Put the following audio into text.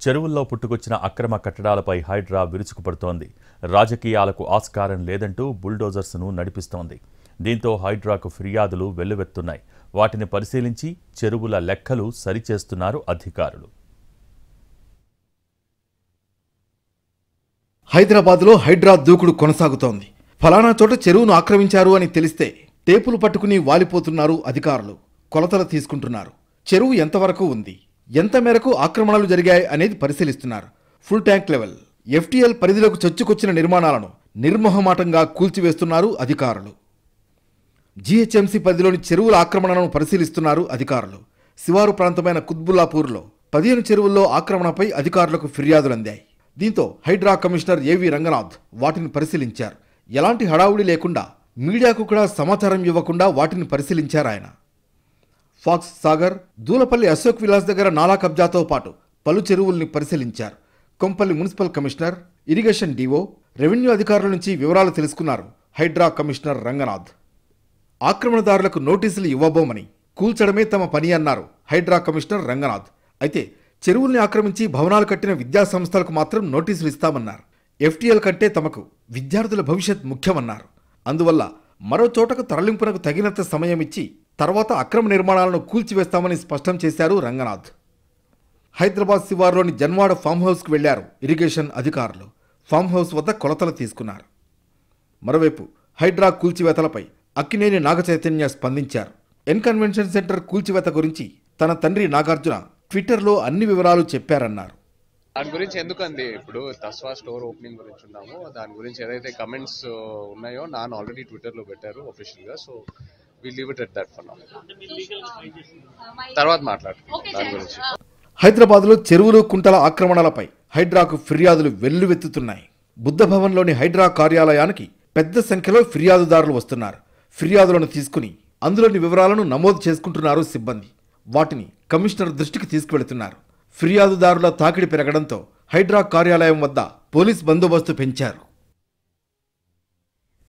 చెరువుల్లో పుట్టుకొచ్చిన అక్రమ కట్టడాలపై హైడ్రా విరుచుకుపడుతోంది. రాజకీయాలకు ఆస్కారం లేదంటూ బుల్డోజర్స్ను నడిపిస్తోంది. దీంతో హైడ్రాకు ఫిర్యాదులు వెల్లువెత్తున్నాయి. వాటిని పరిశీలించి చెరువుల లెక్కలు సరిచేస్తున్నారు అధికారులు. హైదరాబాద్లో హైడ్రా దూకుడు కొనసాగుతోంది. ఫలానా చోట చెరువును ఆక్రమించారు అని తెలిస్తే టేపులు పట్టుకుని వాలిపోతున్నారు అధికారులు. కొలతలు తీసుకుంటున్నారు. చెరువు ఎంతవరకు ఉంది, ఎంత మేరకు ఆక్రమణలు జరిగాయి అనేది పరిశీలిస్తున్నారు. ఫుల్ ట్యాంక్ లెవెల్ ఎఫ్టీఎల్ పరిధిలోకి చొచ్చుకొచ్చిన నిర్మాణాలను నిర్మోహమాటంగా కూల్చివేస్తున్నారు అధికారులు. జీహెచ్ఎంసీ పరిధిలోని చెరువుల ఆక్రమణను పరిశీలిస్తున్నారు అధికారులు. శివారు ప్రాంతమైన కుత్బుల్లాపూర్లో 15 చెరువుల్లో ఆక్రమణపై అధికారులకు ఫిర్యాదులు అందాయి. దీంతో హైడ్రా కమిషనర్ ఏవి రంగనాథ్ వాటిని పరిశీలించారు. ఎలాంటి హడావుడి లేకుండా, మీడియాకు కూడా సమాచారం ఇవ్వకుండా వాటిని పరిశీలించారు ఆయన. ఫాక్స్ సాగర్, దూలపల్లి అశోక్ విలాస్ దగ్గర నాలా కబ్జాతో పాటు పలు చెరువుల్ని పరిశీలించారు. Kompally municipal commissioner, irrigation DO, revenue అధికారుల నుంచి వివరాలు తెలుసుకున్నారు హైడ్రా కమిషనర్ రంగనాథ్. ఆక్రమణదారులకు నోటీసులు ఇవ్వబోమని, కూల్చడమే తమ పని అన్నారు హైడ్రా కమిషనర్ రంగనాథ్. అయితే చెరువుల్ని ఆక్రమించి భవనాలు కట్టిన విద్యా సంస్థలకు మాత్రం నోటీసులు ఇస్తామన్నారు. ఎఫ్టీఎల్ కంటే తమకు విద్యార్థుల భవిష్యత్ ముఖ్యమన్నారు. అందువల్ల మరో చోటకు తరలింపునకు తగినంత సమయం ఇచ్చి తర్వాత అక్రమ నిర్మాణాలను కూల్చివేస్తామని స్పష్టం చేశారు రంగనాథ్. హైదరాబాద్ శివార్లోని జన్వాడ ఫామ్ హౌస్కు వెళ్లారు ఇరిగేషన్ అధికారులు. ఫామ్ హౌస్ వద్ద కొలతలు తీసుకున్నారు. మరోవైపు హైడ్రా కూల్చివేతలపై అక్కినేని నాగచైతన్య స్పందించారు. కన్వెన్షన్ సెంటర్ కూల్చివేత గురించి తన తండ్రి నాగార్జున ట్విట్టర్లో అన్ని వివరాలు చెప్పారన్నారు. దాని గురించి ఎందుకండి, ఇప్పుడు తస్వా స్టోర్ ఓపెనింగ్ గురించి ఉన్నాము, దాని గురించి ఏదైతే కమెంట్స్ ఉన్నాయో నాన్న ఆల్రెడీ ట్విట్టర్లో పెట్టారు అఫీషియల్ గా. So will leave it at that for now. తర్వాత మాట్లాడుకుందాం దాని గురించి. హైదరాబాద్లో చెరువులు, కుంటల ఆక్రమణలపై హైడ్రాకు ఫిర్యాదులు వెల్లువెత్తుతున్నాయి. బుద్ధ భవన్లోని హైడ్రా కార్యాలయానికి పెద్ద సంఖ్యలో ఫిర్యాదుదారులు వస్తున్నారు. ఫిర్యాదులను తీసుకుని అందులోని వివరాలను నమోదు చేసుకుంటున్నారు సిబ్బంది. వాటిని కమిషనర్ దృష్టికి తీసుకువెళుతున్నారు. ఫిర్యాదుదారుల తాకిడి పెరగడంతో హైడ్రా కార్యాలయం వద్ద పోలీస్ బందోబస్తు పెంచారు.